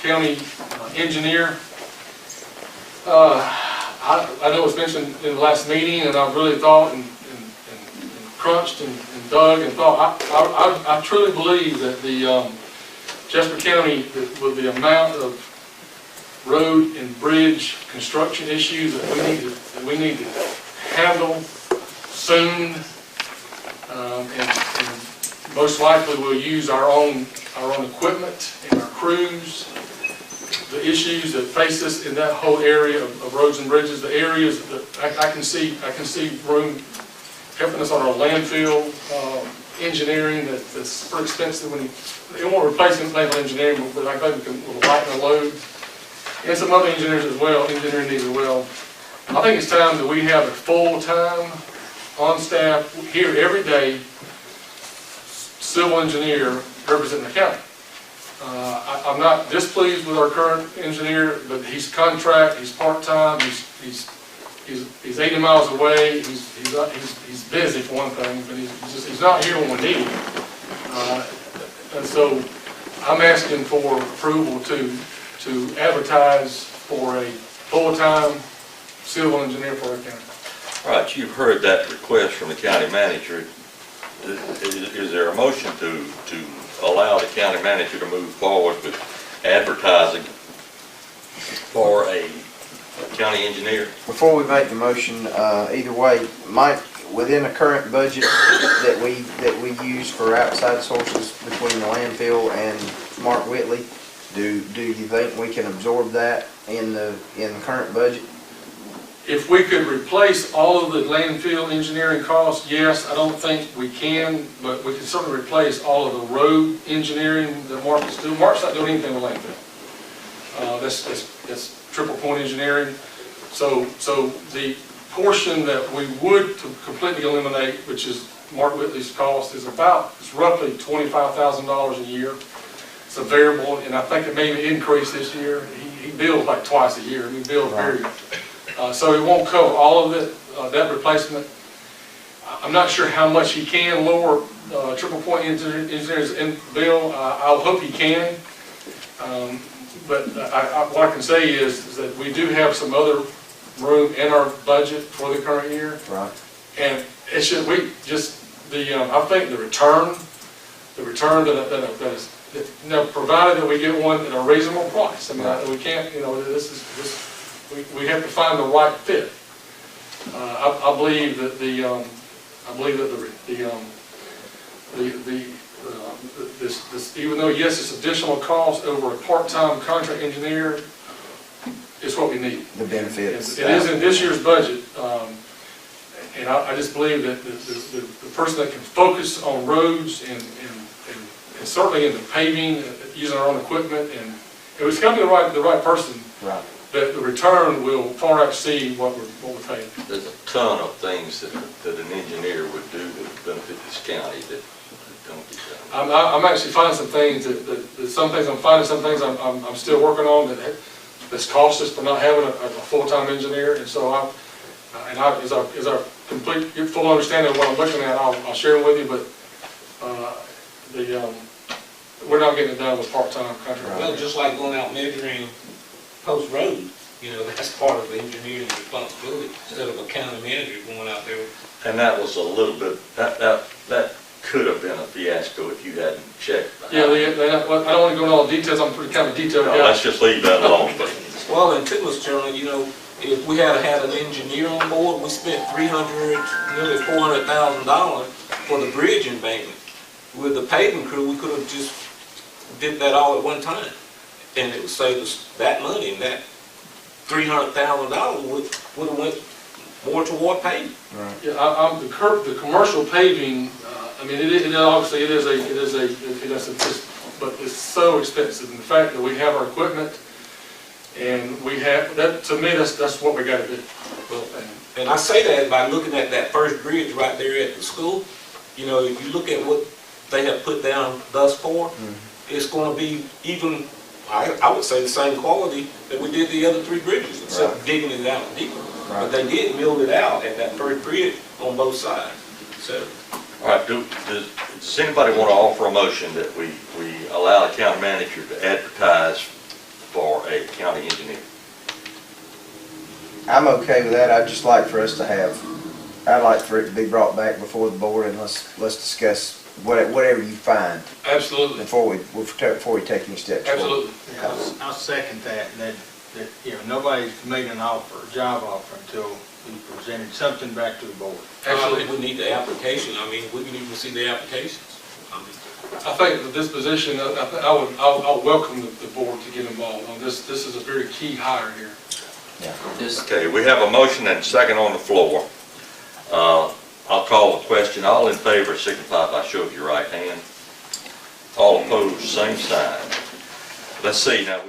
County engineer. I know it was mentioned in the last meeting, and I've really thought and crunched and dug and thought. I truly believe that the Jasper County, with the amount of road and bridge construction issues that we need to handle soon, and most likely we'll use our own equipment and our crews. The issues that face us in that whole area of roads and bridges, the areas that I can see room helping us on our landfill engineering that's pretty expensive. It won't replace landfill engineering, but I think we can lighten the load. And some other engineering needs as well. I think it's time that we have a full-time, on staff here every day civil engineer representing the county. I'm not displeased with our current engineer, but he's contract, he's part-time, he's 80 miles away, he's busy for one thing, but he's not here when we need him. And so I'm asking for approval to advertise for a full-time civil engineer for our county. All right, you've heard that request from the county manager. Is there a motion to allow the county manager to move forward with advertising for a county engineer? Before we make the motion, either way, Mike, within the current budget that we use for outside sources between the landfill and Mark Whitley, do you think we can absorb that in the current budget? If we could replace all of the landfill engineering costs, yes. I don't think we can, but we can certainly replace all of the road engineering that Mark is doing. Mark's not doing anything with landfill. That's triple point engineering. So the portion that we would completely eliminate, which is Mark Whitley's cost, is roughly $25,000 a year. It's a variable, and I think it may increase this year. He bills like twice a year. He bills very. So it won't cover all of it, that replacement. I'm not sure how much he can lower triple point engineers in bill. I hope he can. But what I can say is that we do have some other room in our budget for the current year. Right. And it should, I think the return that is, provided that we get one at a reasonable price. I mean, we can't, we have to find the right fit. I believe that this, even though yes, it's additional cost over a part-time contract engineer, is what we need. The benefits. It is in this year's budget, and I just believe that the person that can focus on roads and certainly in the paving, using our own equipment, and it's got to be the right person. Right. That the return will far exceed what we're paying. There's a ton of things that an engineer would do that would benefit this county that don't get done. I'm actually finding some things that some things I'm finding, some things I'm still working on that's cost us for not having a full-time engineer. And so as I complete full understanding of what I'm looking at, I'll share it with you. But we're not getting it done with part-time contract. Well, just like going out measuring post road, that's part of the engineer's responsibility instead of a county manager going out there. And that was a little bit, that could have been a fiasco if you hadn't checked. Yeah, I don't want to go into all the details. I'm pretty kind of detailed guy. Let's just leave that alone. Well, and too, Mr. Chairman, if we had had an engineer on board, we spent nearly $400,000 for the bridge embankment. With the paving crew, we could have just did that all at one time. And it would save us that money, and that $300,000 would have went more toward paving. Right. Yeah, the commercial paving. I mean, obviously it is but it's so expensive. And the fact that we have our equipment, and we have that, to me, that's what we got to do. Well, and I say that by looking at that first bridge right there at the school. If you look at what they have put down thus far, it's going to be even. I would say the same quality that we did the other three bridges, except digging it out deeper. Right. But they did mill it out at that first bridge on both sides. So, all right. Does anybody want to offer a motion that we allow the county manager to advertise county engineer. I'm okay with that. I'd just like for us to have, I'd like for it to be brought back before the board and let's discuss whatever you find Absolutely, before we take any steps forward. absolutely. Yeah, I'll second that, that, you know, nobody's made an offer, a job offer until we presented something back to the board. I think we need the application, I mean, we can even see the applications. I mean, I think that this position, I'll welcome the board to get involved on this. This is a very key hire here. Okay, we have a motion and a second on the floor. I'll call the question. All in favor signify by show of your right hand. All opposed, same sign. Let's see now.